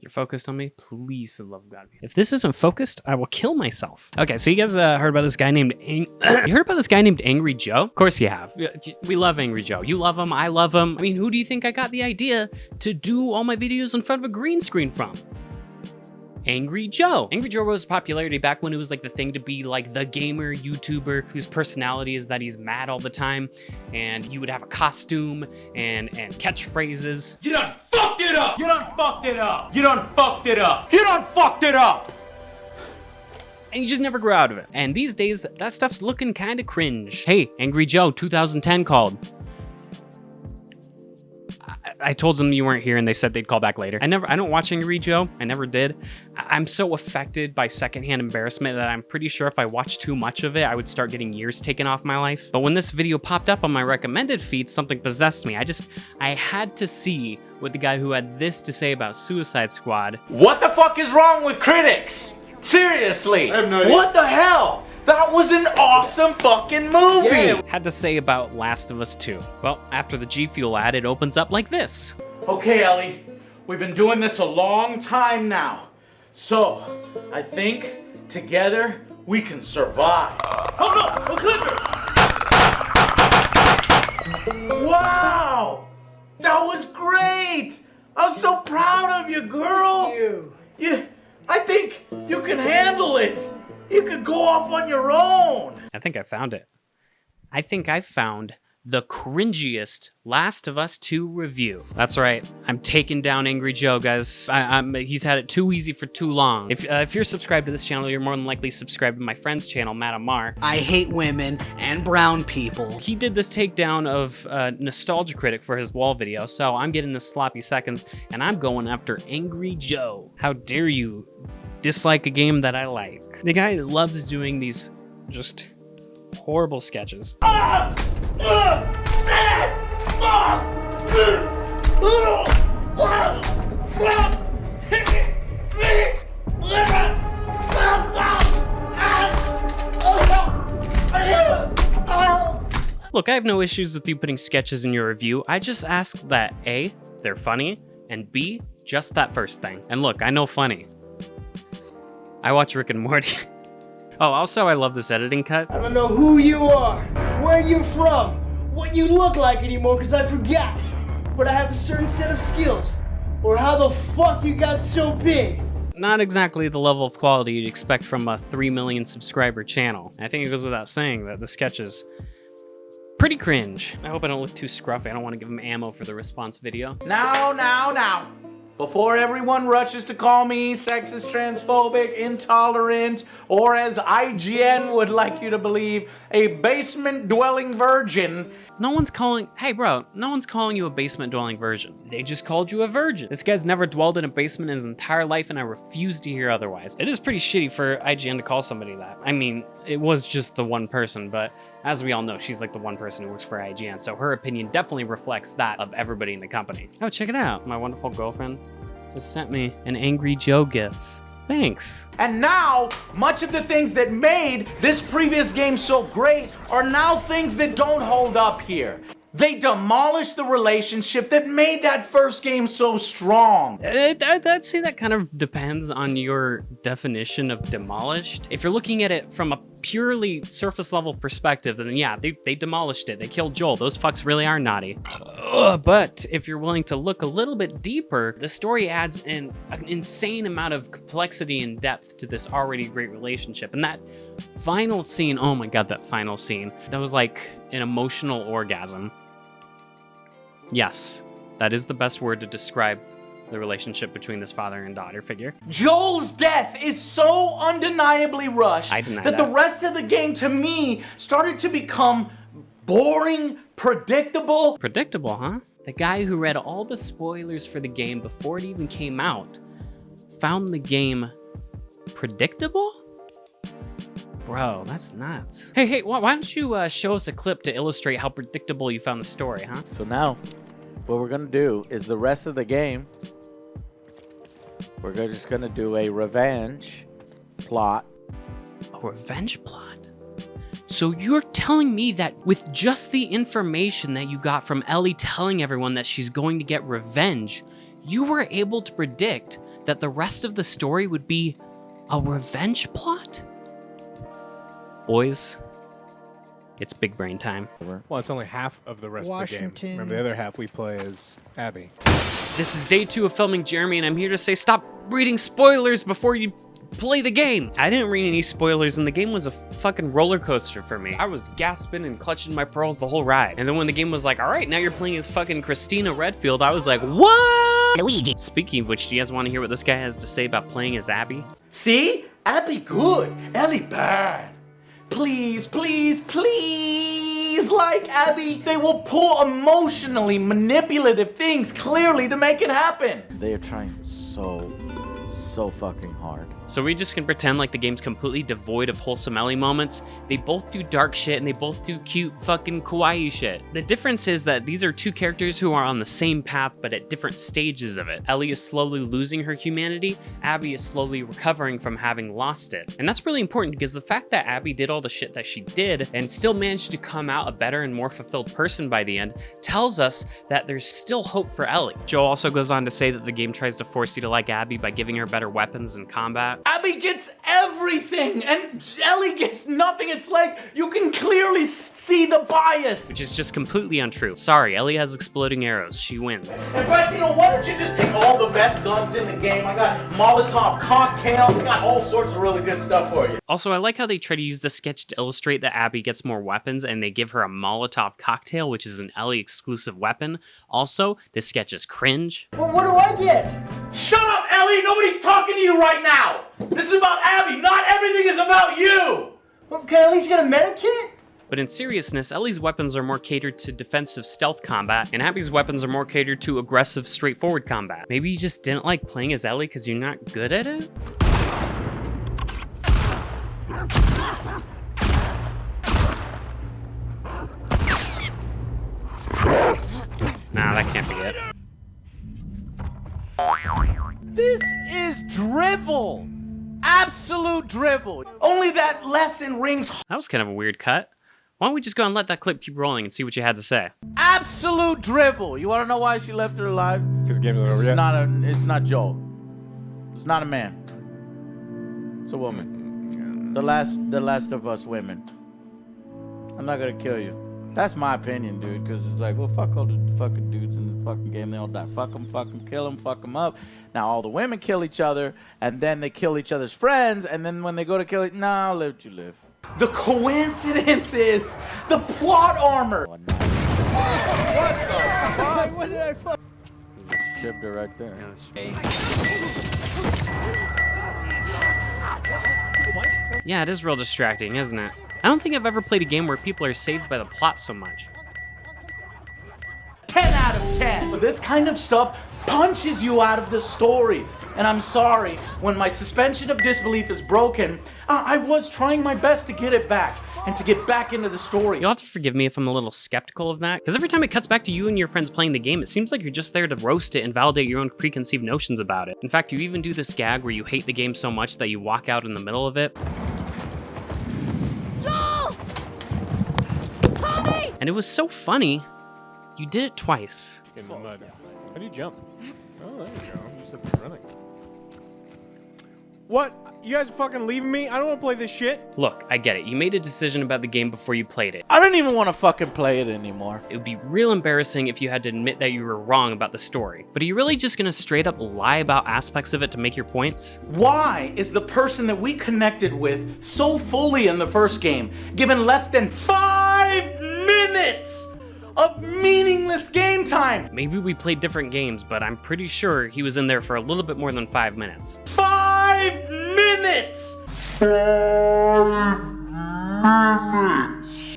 You're focused on me? Please, for the love of God. If this isn't focused, I will kill myself. Okay, so you guys heard about this guy named you heard about this guy named Angry Joe? Of course you have. We love Angry Joe. You love him. I love him. I mean, who do you think I got the idea to do all my videos in front of a green screen from? Angry Joe. Angry Joe rose to popularity back when it was like the thing to be like the gamer YouTuber whose personality is that he's mad all the time, and he would have a costume and catchphrases. You done fucked it up! You done fucked it up! You done fucked it up! You done fucked it up! And you just never grew out of it. And these days, that stuff's looking kind of cringe. Hey, Angry Joe 2010 called. I told them you weren't here and they said they'd call back later. I don't watch Angry Joe. I never did. I'm so affected by secondhand embarrassment that I'm pretty sure if I watched too much of it, I would start getting years taken off my life. But when this video popped up on my recommended feed, something possessed me. I had to see what the guy who had this to say about Suicide Squad. What the fuck is wrong with critics? Seriously. I have no idea. What the hell? That was an awesome fucking movie! Yeah. Had to say about Last of Us 2. Well, after the G Fuel ad, it opens up like this. Okay, Ellie, we've been doing this a long time now. So, I think together we can survive. Hold up, a clicker! Wow! That was great! I'm so proud of you, girl! Thank you. I think you can handle it! You could go off on your own! I think I found it. I think I found the cringiest Last of Us 2 review. That's right, I'm taking down Angry Joe, guys. He's had it too easy for too long. If you're subscribed to this channel, you're more than likely subscribed to my friend's channel, Matt Amar. I hate women and brown people. He did this takedown of Nostalgia Critic for his wall video, so I'm getting the sloppy seconds, and I'm going after Angry Joe. How dare you dislike a game that I like? The guy loves doing these just horrible sketches. Look, I have no issues with you putting sketches in your review. I just ask that A, they're funny, and B, just that first thing. And look, I know funny. I watch Rick and Morty. Oh, also, I love this editing cut. I don't know who you are, where you're from, what you look like anymore, because I forgot. But I have a certain set of skills. Or how the fuck you got so big. Not exactly the level of quality you'd expect from a 3 million subscriber channel. I think it goes without saying that the sketch is pretty cringe. I hope I don't look too scruffy. I don't want to give him ammo for the response video. Now. Before everyone rushes to call me sexist, transphobic, intolerant, or as IGN would like you to believe, a basement-dwelling virgin. No one's calling you a basement-dwelling virgin. They just called you a virgin. This guy's never dwelled in a basement in his entire life, and I refuse to hear otherwise. It is pretty shitty for IGN to call somebody that. I mean, it was just the one person, but as we all know, she's like the one person who works for IGN, so her opinion definitely reflects that of everybody in the company. Oh, check it out. My wonderful girlfriend just sent me an Angry Joe gif. Thanks. And now, much of the things that made this previous game so great are now things that don't hold up here. They demolished the relationship that made that first game so strong. I'd say that kind of depends on your definition of demolished. If you're looking at it from a purely surface level perspective, then yeah, they demolished it. They killed Joel. Those fucks really are naughty. But if you're willing to look a little bit deeper, the story adds an insane amount of complexity and depth to this already great relationship. And that final scene, oh my god, that final scene, that was like an emotional orgasm. Yes, that is the best word to describe the relationship between this father and daughter figure. Joel's death is so undeniably rushed that the rest of the game, to me, started to become boring, predictable. Predictable, huh? The guy who read all the spoilers for the game before it even came out found the game predictable? Bro, that's nuts. Hey, why don't you show us a clip to illustrate how predictable you found the story, huh? So now, what we're gonna do is the rest of the game, we're just gonna do a revenge plot. A revenge plot? So you're telling me that with just the information that you got from Ellie telling everyone that she's going to get revenge, you were able to predict that the rest of the story would be a revenge plot? Boys, it's big brain time. Well, it's only half of the rest of the game. Remember, the other half we play as Abby. This is day 2 of filming Jeremy, and I'm here to say stop reading spoilers before you play the game. I didn't read any spoilers, and the game was a fucking roller coaster for me. I was gasping and clutching my pearls the whole ride. And then when the game was like, all right, now you're playing as fucking Christina Redfield, I was like, what? Luigi. Speaking of which, do you guys want to hear what this guy has to say about playing as Abby? See? Abby good, Ellie bad. Please, please, please, like Abby, they will pull emotionally manipulative things clearly to make it happen. They are trying so fucking hard. So we just can pretend like the game's completely devoid of wholesome Ellie moments. They both do dark shit and they both do cute fucking kawaii shit. The difference is that these are two characters who are on the same path but at different stages of it. Ellie is slowly losing her humanity, Abby is slowly recovering from having lost it. And that's really important because the fact that Abby did all the shit that she did and still managed to come out a better and more fulfilled person by the end tells us that there's still hope for Ellie. Joe also goes on to say that the game tries to force you to like Abby by giving her better weapons in combat. Abby gets everything and Ellie gets nothing. It's like you can clearly see the bias. Which is just completely untrue. Sorry, Ellie has exploding arrows. She wins. In fact, you know, why don't you just take all the best guns in the game? I got Molotov cocktails, I got all sorts of really good stuff for you. Also, I like how they try to use the sketch to illustrate that Abby gets more weapons and they give her a Molotov cocktail, which is an Ellie exclusive weapon. Also, this sketch is cringe. Well, what do I get? Shut up, Ellie! Nobody's talking to you right now! This is about Abby, not everything is about you! Well, can I at least get a medikit? But in seriousness, Ellie's weapons are more catered to defensive stealth combat, and Abby's weapons are more catered to aggressive, straightforward combat. Maybe you just didn't like playing as Ellie because you're not good at it? Nah, that can't be it. This is drivel! Absolute drivel! Only that lesson rings That was kind of a weird cut. Why don't we just go and let that clip keep rolling and see what you had to say? absolute drivel. You wanna know why she left her alive? Because the game's not over It's yet. it's not Joel. It's not a man. It's a woman. The last of us women. I'm not gonna kill you. That's my opinion, dude, because it's like, well, fuck all the fucking dudes in the fucking game. They all die. Fuck them, kill them, fuck them up. Now all the women kill each other, and then they kill each other's friends, and then when they go to kill it, nah, let you live. The coincidence is the plot armor. What did I fuck? Shipped her right there. Yeah, it is real distracting, isn't it? I don't think I've ever played a game where people are saved by the plot so much. 10 out of 10. But this kind of stuff punches you out of the story. And I'm sorry, when my suspension of disbelief is broken, I was trying my best to get it back and to get back into the story. You'll have to forgive me if I'm a little skeptical of that, because every time it cuts back to you and your friends playing the game, it seems like you're just there to roast it and validate your own preconceived notions about it. In fact, you even do this gag where you hate the game so much that you walk out in the middle of it. Joel! Tommy! And it was so funny, you did it twice. In the mud. How do you jump? Oh, there you go. You just have to be running. What? You guys are fucking leaving me? I don't want to play this shit. Look, I get it. You made a decision about the game before you played it. I don't even want to fucking play it anymore. It would be real embarrassing if you had to admit that you were wrong about the story. But are you really just gonna straight up lie about aspects of it to make your points? Why is the person that we connected with so fully in the first game given less than 5 minutes of meaningless game time? Maybe we played different games, but I'm pretty sure he was in there for a little bit more than 5 minutes. 5 minutes!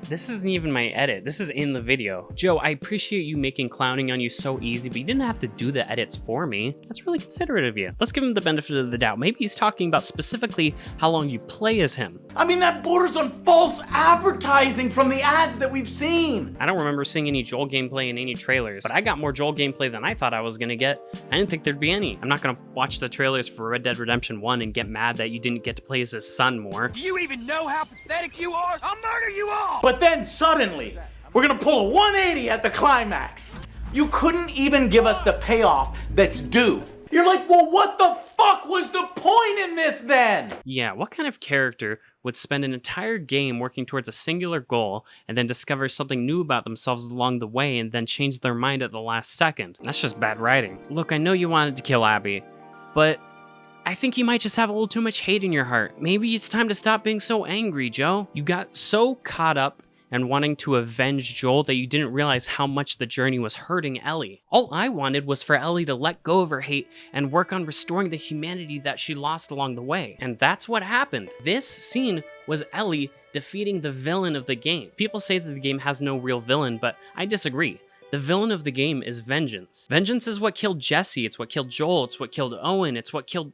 This isn't even my edit. This is in the video. Joe, I appreciate you making clowning on you so easy, but you didn't have to do the edits for me. That's really considerate of you. Let's give him the benefit of the doubt. Maybe he's talking about specifically how long you play as him. I mean, that borders on false advertising from the ads that we've seen. I don't remember seeing any Joel gameplay in any trailers, but I got more Joel gameplay than I thought I was gonna get. I didn't think there'd be any. I'm not gonna watch the trailers for Red Dead Redemption 1 and get mad that you didn't get to play as his son more. Do you even know how pathetic you are? I'll murder you all! But then suddenly, we're gonna pull a 180 at the climax. You couldn't even give us the payoff that's due. You're like, well, what the fuck was the point in this then? Yeah, what kind of character would spend an entire game working towards a singular goal and then discover something new about themselves along the way and then change their mind at the last second? That's just bad writing. Look, I know you wanted to kill Abby, but I think you might just have a little too much hate in your heart. Maybe it's time to stop being so angry, Joe. You got so caught up and wanting to avenge Joel that you didn't realize how much the journey was hurting Ellie. All I wanted was for Ellie to let go of her hate and work on restoring the humanity that she lost along the way. And that's what happened. This scene was Ellie defeating the villain of the game. People say that the game has no real villain, but I disagree. The villain of the game is vengeance. Vengeance is what killed Jesse, it's what killed Joel, it's what killed Owen, it's what killed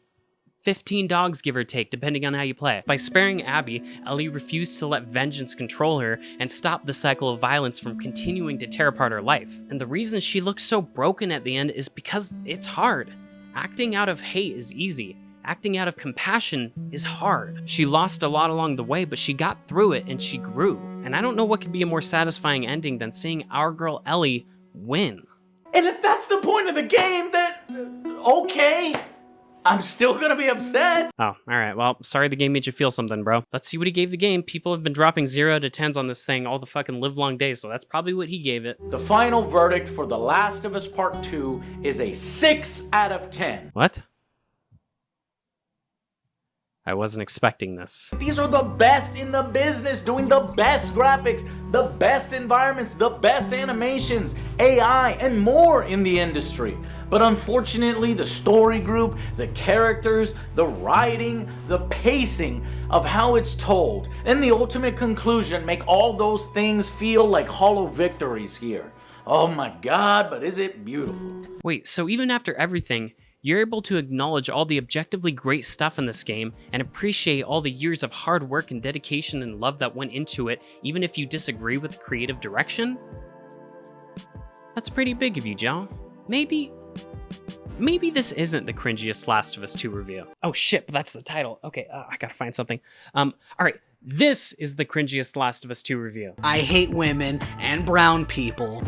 15 dogs, give or take, depending on how you play it. By sparing Abby, Ellie refused to let vengeance control her and stop the cycle of violence from continuing to tear apart her life. And the reason she looks so broken at the end is because it's hard. Acting out of hate is easy. Acting out of compassion is hard. She lost a lot along the way, but she got through it and she grew. And I don't know what could be a more satisfying ending than seeing our girl Ellie win. And if that's the point of the game, then okay. I'm still gonna be upset. Oh, alright, well, sorry the game made you feel something, bro. Let's see what he gave the game. People have been dropping 0 to 10s on this thing all the fucking livelong days, so that's probably what he gave it. The final verdict for The Last of Us Part 2 is a 6 out of 10. What? I wasn't expecting this. These are the best in the business, doing the best graphics, the best environments, the best animations, AI, and more in the industry. But unfortunately, the story group, the characters, the writing, the pacing of how it's told, and the ultimate conclusion make all those things feel like hollow victories here. Oh my god, but is it beautiful. Wait, so even after everything, you're able to acknowledge all the objectively great stuff in this game and appreciate all the years of hard work and dedication and love that went into it, even if you disagree with the creative direction? That's pretty big of you, Joe. Maybe this isn't the cringiest Last of Us 2 review. Oh shit, but that's the title. Okay, I gotta find something. Alright, this is the cringiest Last of Us 2 review. I hate women and brown people.